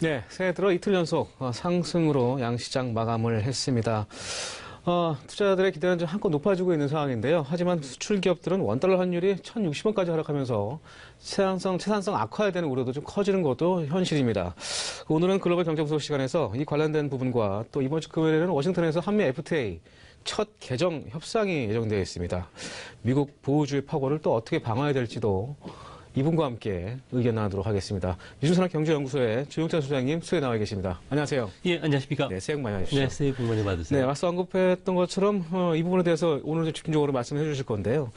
네, 새해 들어 이틀 연속 상승으로 양시장 마감을 했습니다. 투자자들의 기대는 좀 한껏 높아지고 있는 상황인데요. 하지만 수출 기업들은 원달러 환율이 1,060원까지 하락하면서 채산성 악화에 대한 우려도 좀 커지는 것도 현실입니다. 오늘은 글로벌 경제분석 시간에서 이 관련된 부분과 또 이번 주 금요일에는 워싱턴에서 한미 FTA 첫 개정 협상이 예정되어 있습니다. 미국 보호주의 파고를 또 어떻게 방어해야 될지도 이분과 함께 의견 나누도록 하겠습니다. 유준산업 경제연구소의 조용찬 소장님 수에 나와 계십니다. 안녕하세요. 예, 안녕하십니까. 네, 새해 복 많이 하십시오. 네, 새해 복 많이 받으세요. 네, 앞서 언급했던 것처럼 이 부분에 대해서 오늘 좀 집중적으로 말씀해 주실 건데요.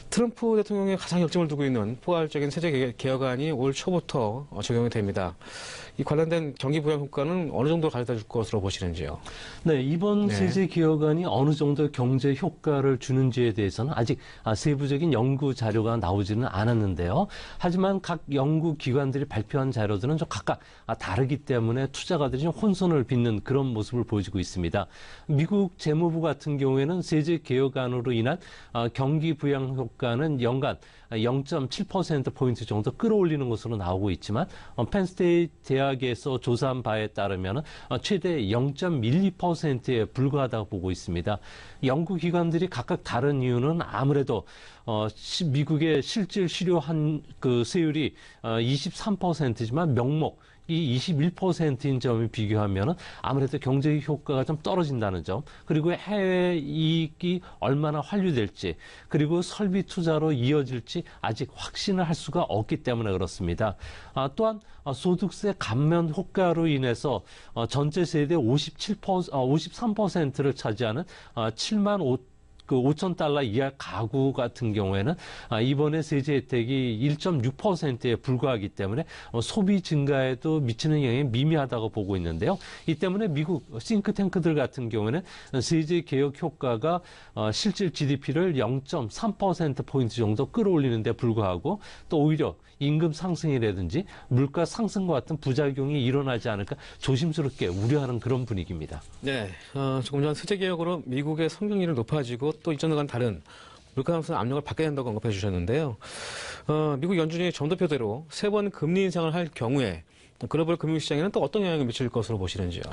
트럼프 대통령이 가장 역점을 두고 있는 포괄적인 세제 개혁안이 올 초부터 적용이 됩니다. 이 관련된 경기 부양 효과는 어느 정도 가져다 줄 것으로 보시는지요? 네, 이번 세제 개혁안이 어느 정도 경제 효과를 주는지에 대해서는 아직 세부적인 연구 자료가 나오지는 않았는데요. 하지만 각 연구 기관들이 발표한 자료들은 좀 각각 다르기 때문에 투자가들이 좀 혼선을 빚는 그런 모습을 보여주고 있습니다. 미국 재무부 같은 경우에는 세제 개혁안으로 인한 경기 부양 효과는 연간 0.7%포인트 정도 끌어올리는 것으로 나오고 있지만 펜스테이트 대학에서 조사한 바에 따르면 최대 0.12%에 불과하다고 보고 있습니다. 연구기관들이 각각 다른 이유는 아무래도 미국의 실질 실효한 그 세율이 23%지만 명목 이 21%인 점을 비교하면 아무래도 경제 효과가 좀 떨어진다는 점, 그리고 해외 이익이 얼마나 환류될지, 그리고 설비 투자로 이어질지 아직 확신을 할 수가 없기 때문에 그렇습니다. 또한 소득세 감면 효과로 인해서 전체 세대 53%를 차지하는 5,000달러 이하 가구 같은 경우에는 이번에 세제 혜택이 1.6%에 불과하기 때문에 소비 증가에도 미치는 영향이 미미하다고 보고 있는데요. 이 때문에 미국 싱크탱크들 같은 경우에는 세제 개혁 효과가 실질 GDP를 0.3%포인트 정도 끌어올리는 데 불과하고 또 오히려 임금 상승이라든지 물가 상승과 같은 부작용이 일어나지 않을까 조심스럽게 우려하는 그런 분위기입니다. 네, 조금 전 세제 개혁으로 미국의 성장률이 높아지고 또 이전과는 다른 물가 상승 압력을 받게 된다고 언급해 주셨는데요. 미국 연준이 점도표대로 3번 금리 인상을 할 경우에 글로벌 금융시장에는 또 어떤 영향을 미칠 것으로 보시는지요?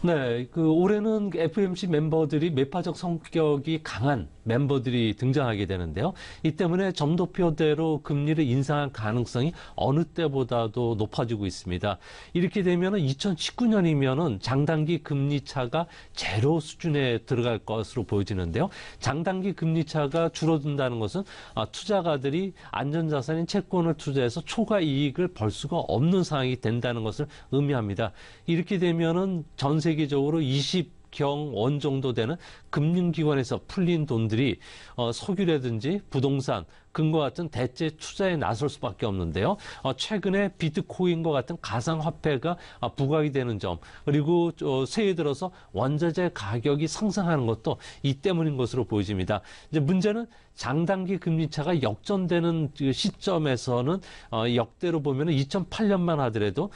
네, 올해는 FOMC 멤버들이 매파적 성격이 강한 멤버들이 등장하게 되는데요. 이 때문에 점도표대로 금리를 인상할 가능성이 어느 때보다도 높아지고 있습니다. 이렇게 되면 2019년이면은 장단기 금리 차가 제로 수준에 들어갈 것으로 보여지는데요. 장단기 금리 차가 줄어든다는 것은 투자가들이 안전자산인 채권을 투자해서 초과 이익을 벌 수가 없는 상황이 된다는 것을 의미합니다. 이렇게 되면은 전 세계적으로 20경 원 정도 되는 금융기관에서 풀린 돈들이 석유라든지 부동산, 금과 같은 대체 투자에 나설 수밖에 없는데요. 최근에 비트코인과 같은 가상화폐가 부각이 되는 점, 그리고 새해 들어서 원자재 가격이 상승하는 것도 이 때문인 것으로 보여집니다. 이제 문제는 장단기 금리차가 역전되는 시점에서는 역대로 보면 2008년만 하더라도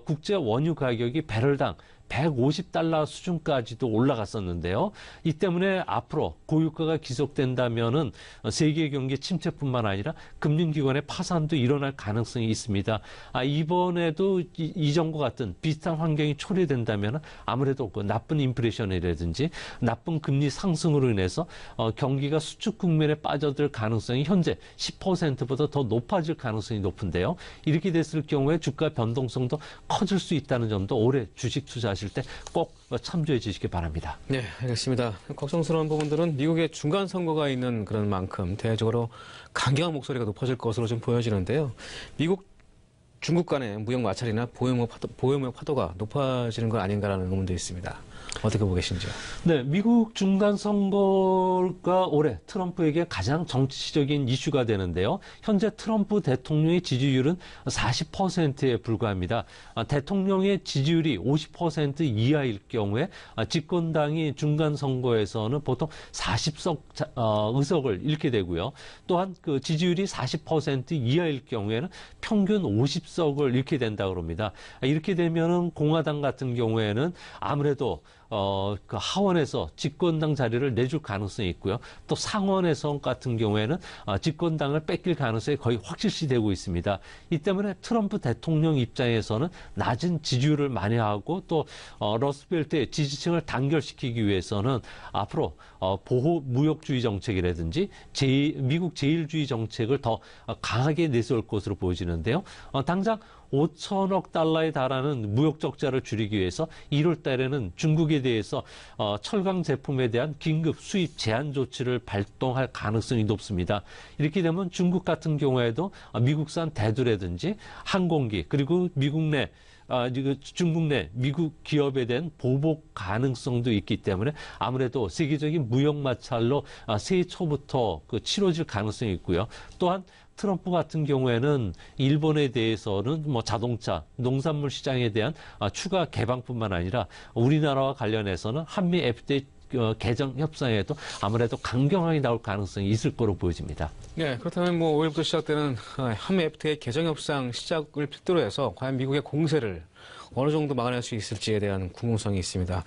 국제 원유 가격이 배럴당 150달러 수준까지도 올라갔었는데요. 이 때문에 앞으로 고유가가 지속된다면은 세계 경기 침체뿐만 아니라 금융기관의 파산도 일어날 가능성이 있습니다. 이번에도 이전과 같은 비슷한 환경이 초래된다면 아무래도 그 나쁜 인플레이션이라든지 나쁜 금리 상승으로 인해서 경기가 수축 국면에 빠져들 가능성이 현재 10%보다 더 높아질 가능성이 높은데요. 이렇게 됐을 경우에 주가 변동성도 커질 수 있다는 점도 올해 주식 투자하실 때 꼭 참조해 주시기 바랍니다. 네, 알겠습니다. 걱정스러운 부분들은 미국의 중간 선거가 있는 그런 만큼 대외적으로 강경한 목소리가 높아질 것으로 좀 보여지는데요. 미국 중국 간의 무역 마찰이나 보호무역 파도가 높아지는 건 아닌가라는 의문도 있습니다. 어떻게 보고 계신지요? 네, 미국 중간 선거가 올해 트럼프에게 가장 정치적인 이슈가 되는데요. 현재 트럼프 대통령의 지지율은 40%에 불과합니다. 대통령의 지지율이 50% 이하일 경우에 집권당이 중간 선거에서는 보통 40석 의석을 잃게 되고요. 또한 그 지지율이 40% 이하일 경우에는 평균 50석을 잃게 된다고 합니다. 이렇게 되면은 공화당 같은 경우에는 아무래도 그 하원에서 집권당 자리를 내줄 가능성이 있고요. 또 상원에서 같은 경우에는 집권당을 뺏길 가능성이 거의 확실시되고 있습니다. 이 때문에 트럼프 대통령 입장에서는 낮은 지지율을 만회하고 또 러스트벨트의 지지층을 단결시키기 위해서는 앞으로 보호 무역주의 정책이라든지 미국 제일주의 정책을 더 강하게 내세울 것으로 보여지는데요. 당장 5천억 달러에 달하는 무역 적자를 줄이기 위해서 1월 달에는 중국에 대해서 철강 제품에 대한 긴급 수입 제한 조치를 발동할 가능성이 높습니다. 이렇게 되면 중국 같은 경우에도 미국산 대두라든지 항공기 그리고 중국 내 미국 기업에 대한 보복 가능성도 있기 때문에 아무래도 세계적인 무역 마찰로 새해 초부터 치러질 가능성이 있고요. 또한 트럼프 같은 경우에는 일본에 대해서는 자동차, 농산물 시장에 대한 추가 개방뿐만 아니라 우리나라와 관련해서는 한미 FTA 개정 협상에도 아무래도 강경하게 나올 가능성이 있을 거로 보여집니다. 네, 그렇다면 5일부터 시작되는 한미 FTA 개정 협상 시작을 필두로 해서 과연 미국의 공세를 어느 정도 막아낼 수 있을지에 대한 궁금성이 있습니다.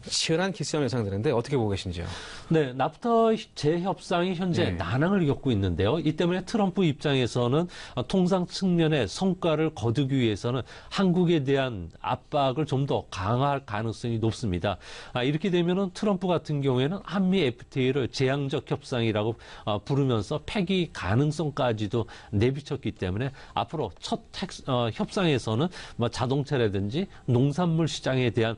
치열한 기싸움 예상되는데 어떻게 보고 계신지요? 네, 나프타 재협상이 현재 난항을 겪고 있는데요. 이 때문에 트럼프 입장에서는 통상 측면의 성과를 거두기 위해서는 한국에 대한 압박을 좀 더 강화할 가능성이 높습니다. 이렇게 되면은 트럼프 같은 경우에는 한미 FTA를 재앙적 협상이라고 부르면서 폐기 가능성까지도 내비쳤기 때문에 앞으로 첫 협상에서는 자동차라든지 농산물 시장에 대한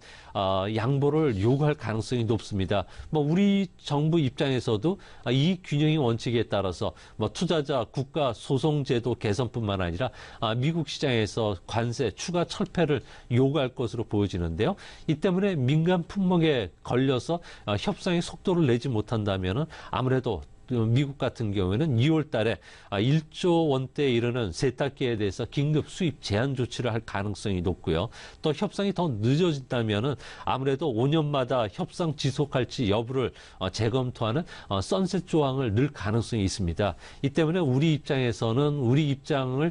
양보를 요구할 가능성이 높습니다. 우리 정부 입장에서도 이 균형의 원칙에 따라서 투자자 국가 소송제도 개선뿐만 아니라 미국 시장에서 관세 추가 철폐를 요구할 것으로 보여지는데요. 이 때문에 민간 품목에 걸려서 협상의 속도를 내지 못한다면 아무래도 미국 같은 경우에는 2월 달에 1조 원대에 이르는 세탁기에 대해서 긴급 수입 제한 조치를 할 가능성이 높고요. 또 협상이 더 늦어진다면 아무래도 5년마다 협상 지속할지 여부를 재검토하는 선셋 조항을 넣을 가능성이 있습니다. 이 때문에 우리 입장에서는 우리 입장을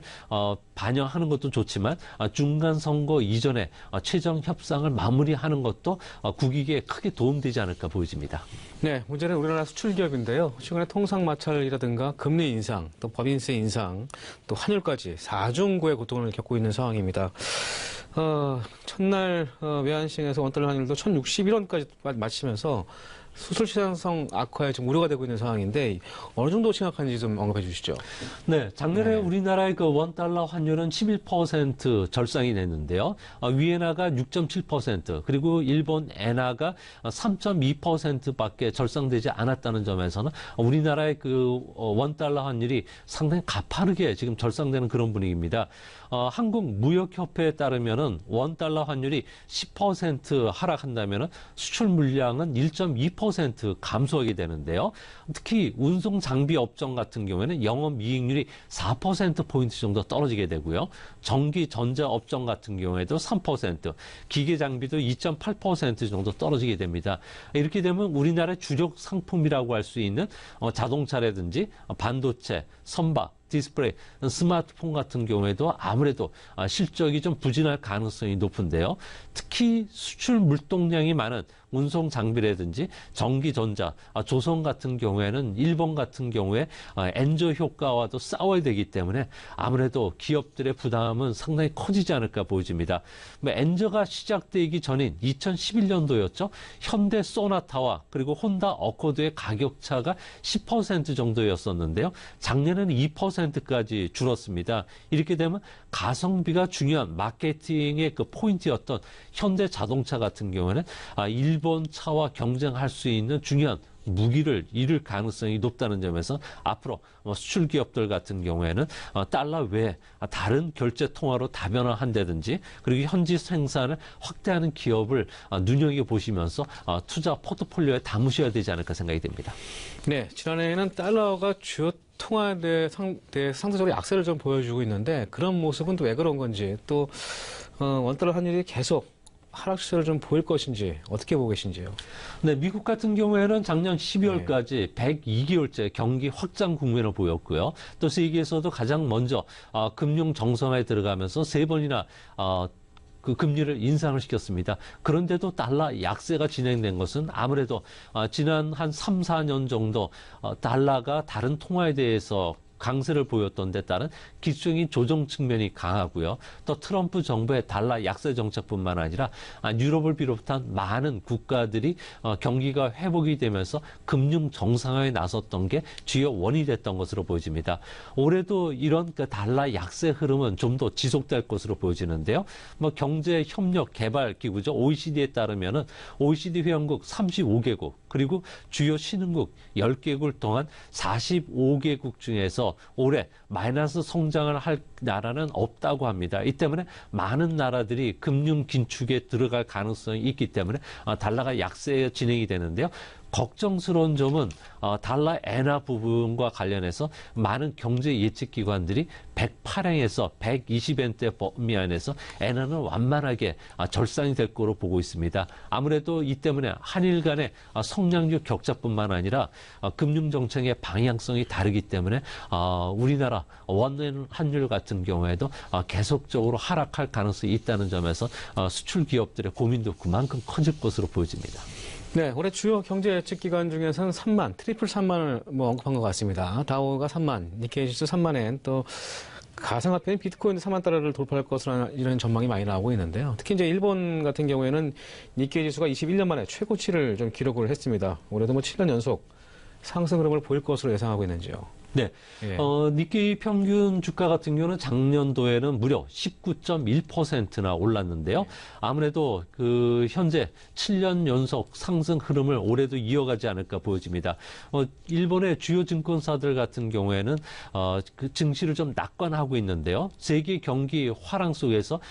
반영하는 것도 좋지만 중간 선거 이전에 최종 협상을 마무리하는 것도 국익에 크게 도움되지 않을까 보여집니다. 네, 문제는 우리나라 수출 기업인데요. 최근에 통상 마찰이라든가 금리 인상, 또 법인세 인상, 또 환율까지 4중고의 고통을 겪고 있는 상황입니다. 첫날 외환시장에서 원달러 환율도 1,061원까지 마치면서 수출 시장성 악화에 지금 우려가 되고 있는 상황인데 어느 정도 심각한지 좀 언급해 주시죠. 네, 작년에 우리나라의 그 원달러 환율은 11% 절상이 됐는데요. 위엔화가 6.7% 그리고 일본 엔화가 3.2%밖에 절상되지 않았다는 점에서는 우리나라의 그 원달러 환율이 상당히 가파르게 지금 절상되는 그런 분위기입니다. 한국무역협회에 따르면은 원달러 환율이 10% 하락한다면은 수출 물량은 1.2% 감소하게 되는데요. 특히 운송 장비 업종 같은 경우에는 영업이익률이 4%포인트 정도 떨어지게 되고요. 전기 전자 업종 같은 경우에도 3%, 기계 장비도 2.8% 정도 떨어지게 됩니다. 이렇게 되면 우리나라의 주력 상품이라고 할 수 있는 자동차라든지 반도체, 선박, 디스플레이, 스마트폰 같은 경우에도 아무래도 실적이 좀 부진할 가능성이 높은데요. 특히 수출 물동량이 많은 운송 장비라든지 전기전자, 조선 같은 경우에는 일본 같은 경우에 엔저 효과와도 싸워야 되기 때문에 아무래도 기업들의 부담은 상당히 커지지 않을까 보여집니다. 엔저가 시작되기 전인 2011년도였죠. 현대 소나타와 그리고 혼다 어코드의 가격 차가 10% 정도였었는데요. 작년에는 2%까지 줄었습니다. 이렇게 되면 가성비가 중요한 마케팅의 그 포인트였던 현대 자동차 같은 경우에는 일본 차와 경쟁할 수 있는 중요한 무기를 잃을 가능성이 높다는 점에서 앞으로 수출 기업들 같은 경우에는 달러 외에 다른 결제 통화로 다변화한다든지 그리고 현지 생산을 확대하는 기업을 눈여겨보시면서 투자 포트폴리오에 담으셔야 되지 않을까 생각이 됩니다. 네, 지난해에는 달러가 주요 통화에 대해 상대적으로 약세를 좀 보여주고 있는데 그런 모습은 또 왜 그런 건지 또 원달러 환율이 계속 하락 시세를 좀 보일 것인지 어떻게 보고 계신지요? 네, 미국 같은 경우에는 작년 12월까지 102개월째 경기 확장 국면을 보였고요. 또 세계에서도 가장 먼저 금융 정상화에 들어가면서 세 번이나 그 금리를 인상을 시켰습니다. 그런데도 달러 약세가 진행된 것은 아무래도 지난 한 3, 4년 정도 달러가 다른 통화에 대해서 강세를 보였던 데 따른 기술적인 조정 측면이 강하고요. 또 트럼프 정부의 달러 약세 정책뿐만 아니라 유럽을 비롯한 많은 국가들이 경기가 회복이 되면서 금융 정상화에 나섰던 게 주요 원인이 됐던 것으로 보여집니다. 올해도 이런 그 달러 약세 흐름은 좀 더 지속될 것으로 보여지는데요. 경제협력개발기구죠. OECD에 따르면은 OECD 회원국 35개국 그리고 주요 신흥국 10개국을 통한 45개국 중에서 올해 마이너스 성장을 할 나라는 없다고 합니다. 이 때문에 많은 나라들이 금융 긴축에 들어갈 가능성이 있기 때문에 달러가 약세 진행이 되는데요. 걱정스러운 점은 달러 엔화 부분과 관련해서 많은 경제 예측 기관들이 108엔에서 120엔대 범위 안에서 엔화는 완만하게 절상이 될 거로 보고 있습니다. 아무래도 이 때문에 한일 간의 성장률 격차뿐만 아니라 금융 정책의 방향성이 다르기 때문에 우리나라 원화는 환율 같은 경우에도 계속적으로 하락할 가능성이 있다는 점에서 수출 기업들의 고민도 그만큼 커질 것으로 보여집니다. 네, 올해 주요 경제 예측 기관 중에서는 3만, 트리플 3만을 언급한 것 같습니다. 다우가 3만, 니케이 지수 3만엔, 또 가상화폐인 비트코인도 3만 달러를 돌파할 것으로 이런 전망이 많이 나오고 있는데요. 특히 이제 일본 같은 경우에는 니케이 지수가 21년 만에 최고치를 좀 기록을 했습니다. 올해도 7년 연속 상승 흐름을 보일 것으로 예상하고 있는지요. 네. 예. 니케이 평균 주가 같은 경우는 작년도에는 무려 19.1%나 올랐는데요. 아무래도 현재 7년 연속 상승 흐름을 올해도 이어가지 않을까 보여집니다. 일본의 주요 증권사들 같은 경우에는 그 증시를 좀 낙관하고 있는데요. 세계 경기 화랑 속에서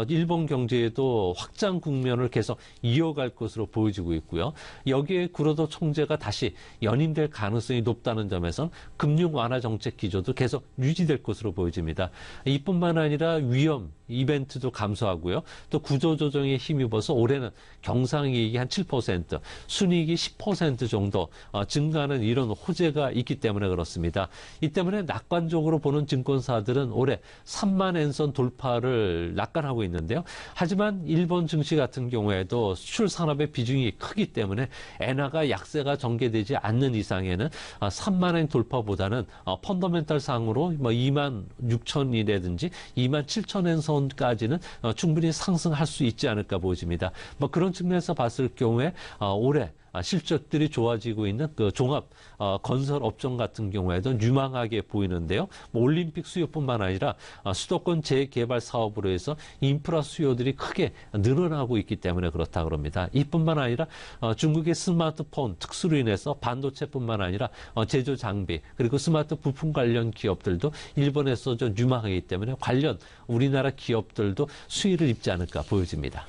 일본 경제에도 확장 국면을 계속 이어갈 것으로 보여지고 있고요. 여기에 구로도 총재가 다시 연임될 가능성이 높다는 점에선 금융 완화 정책 기조도 계속 유지될 것으로 보여집니다. 이뿐만 아니라 위험 이벤트도 감소하고요. 또 구조조정에 힘입어서 올해는 경상이익이 한 7%, 순이익이 10% 정도 증가하는 이런 호재가 있기 때문에 그렇습니다. 이 때문에 낙관적으로 보는 증권사들은 올해 3만 엔선 돌파를 낙관하고 있는데요. 하지만 일본 증시 같은 경우에도 수출 산업의 비중이 크기 때문에 엔화가 약세가 전개되지 않는 이상에는 3만 엔 돌파보다는 펀더멘탈 상으로 2만 6천이라든지 2만 7천 엔 선까지는 충분히 상승할 수 있지 않을까 보여집니다. 그런 측면에서 봤을 경우에 올해 실적들이 좋아지고 있는 그 종합 건설 업종 같은 경우에도 유망하게 보이는데요. 올림픽 수요뿐만 아니라 수도권 재개발 사업으로 해서 인프라 수요들이 크게 늘어나고 있기 때문에 그렇다 그럽니다. 이뿐만 아니라 중국의 스마트폰 특수로 인해서 반도체뿐만 아니라 제조 장비 그리고 스마트 부품 관련 기업들도 일본에서 좀 유망하기 때문에 관련 우리나라 기업들도 수혜를 입지 않을까 보여집니다.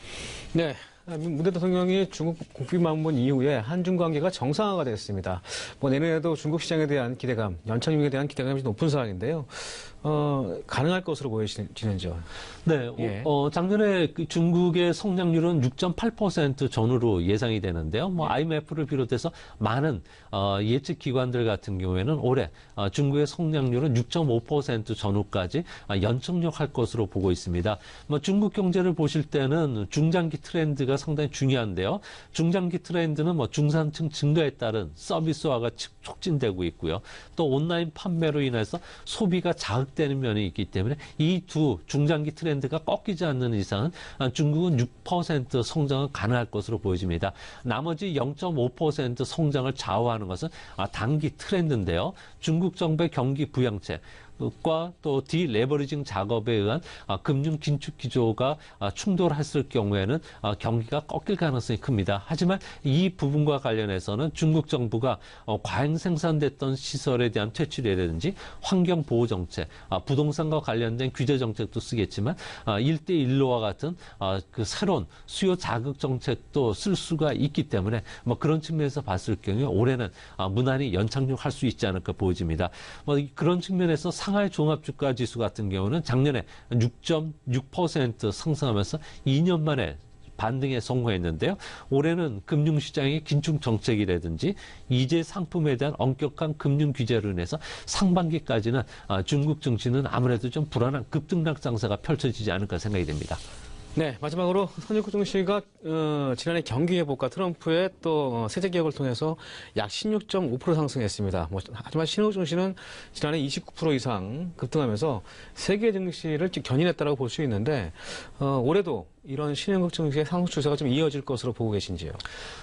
네. 문 대통령이 중국 국빈 방문 이후에 한중 관계가 정상화가 됐습니다. 내년에도 중국 시장에 대한 기대감, 연착륙에 대한 기대감이 높은 상황인데요. 가능할 것으로 보여지는지요? 네, 예. 작년에 중국의 성장률은 6.8% 전후로 예상이 되는데요. IMF를 비롯해서 많은 예측 기관들 같은 경우에는 올해 중국의 성장률은 6.5% 전후까지 연착륙할 것으로 보고 있습니다. 중국 경제를 보실 때는 중장기 트렌드가 상당히 중요한데요. 중장기 트렌드는 중산층 증가에 따른 서비스화가 촉진되고 있고요. 또 온라인 판매로 인해서 소비가 자극되는 면이 있기 때문에 이 두 중장기 트렌드가 꺾이지 않는 이상은 중국은 6% 성장은 가능할 것으로 보여집니다. 나머지 0.5% 성장을 좌우하는 것은 단기 트렌드인데요. 중국 정부의 경기 부양책 과 또 디레버리징 작업에 의한 금융 긴축 기조가 충돌했을 경우에는 경기가 꺾일 가능성이 큽니다. 하지만 이 부분과 관련해서는 중국 정부가 과잉 생산됐던 시설에 대한 퇴출이라든지 환경 보호 정책, 부동산과 관련된 규제 정책도 쓰겠지만 1대1로와 같은 그 새로운 수요 자극 정책도 쓸 수가 있기 때문에 그런 측면에서 봤을 경우에 올해는 무난히 연착륙할 수 있지 않을까 보여집니다. 그런 측면에서 상하이 종합주가 지수 같은 경우는 작년에 6.6% 상승하면서 2년 만에 반등에 성공했는데요. 올해는 금융시장의 긴축 정책이라든지 이재 상품에 대한 엄격한 금융 규제로 인해서 상반기까지는 중국 증시는 아무래도 좀 불안한 급등락 장세가 펼쳐지지 않을까 생각이 됩니다. 네, 마지막으로 선진국 증시가 지난해 경기 회복과 트럼프의 또 세제 개혁을 통해서 약 16.5% 상승했습니다. 하지만 신흥국 증시는 지난해 29% 이상 급등하면서 세계 증시를 견인했다고 볼 수 있는데 올해도 이런 신흥국 증시의 상승 추세가 좀 이어질 것으로 보고 계신지요?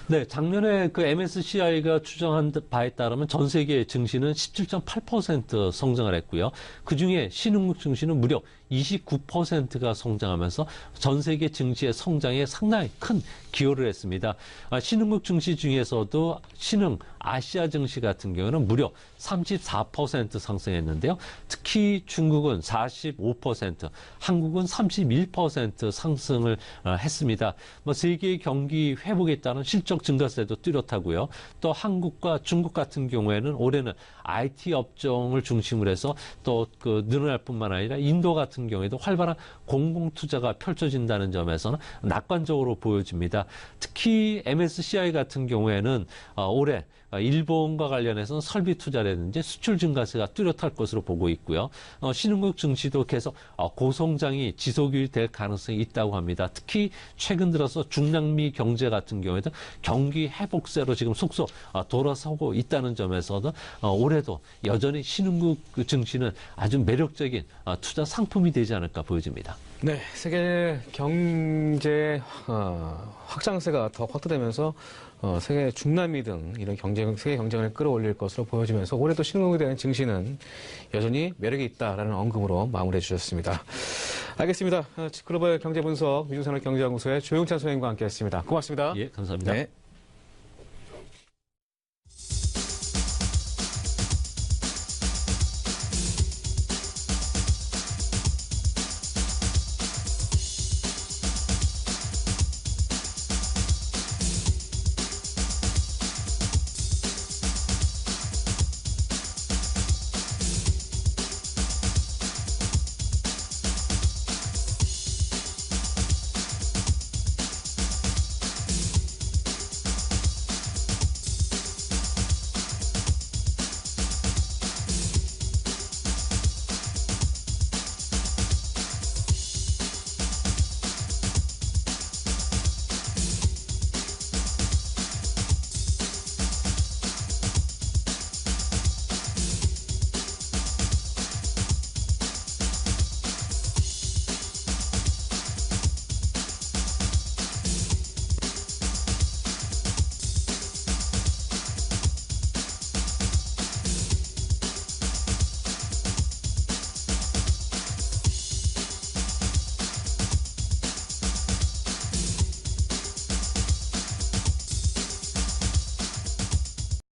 네, 작년에 그 MSCI가 추정한 바에 따르면 전 세계 증시는 17.8% 성장을 했고요. 그중에 신흥국 증시는 무려 29%가 성장하면서 전 세계 증시의 성장에 상당히 큰 기여를 했습니다. 신흥국 증시 중에서도 신흥 아시아 증시 같은 경우는 무려 34% 상승했는데요. 특히 중국은 45%, 한국은 31% 상승을 했습니다. 세계의 경기 회복에 따른 실적 증가세도 뚜렷하고요. 또 한국과 중국 같은 경우에는 올해는 IT 업종을 중심으로 해서 또 그 늘어날 뿐만 아니라 인도 같은 경우에도 활발한 공공 투자가 펼쳐진다는 점에서는 낙관적으로 보여집니다. 특히 MSCI 같은 경우에는 올해 일본과 관련해서는 설비 투자라든지 수출 증가세가 뚜렷할 것으로 보고 있고요. 신흥국 증시도 계속 고성장이 지속이 될 가능성이 있다고 합니다. 특히 최근 들어서 중남미 경제 같은 경우에도 경기 회복세로 지금 속속 돌아서고 있다는 점에서도 올해도 여전히 신흥국 증시는 아주 매력적인 투자 상품이 되지 않을까 보여집니다. 네, 세계 경제 확장세가 더 확대되면서 세계 중남미 등 이런 세계 경쟁을 끌어올릴 것으로 보여지면서 올해도 신흥국에 대한 증시는 여전히 매력이 있다라는 언급으로 마무리해 주셨습니다. 알겠습니다. 글로벌 경제 분석 미중산업 경제연구소의 조용찬 소장님과 함께했습니다. 고맙습니다. 예, 감사합니다. 네.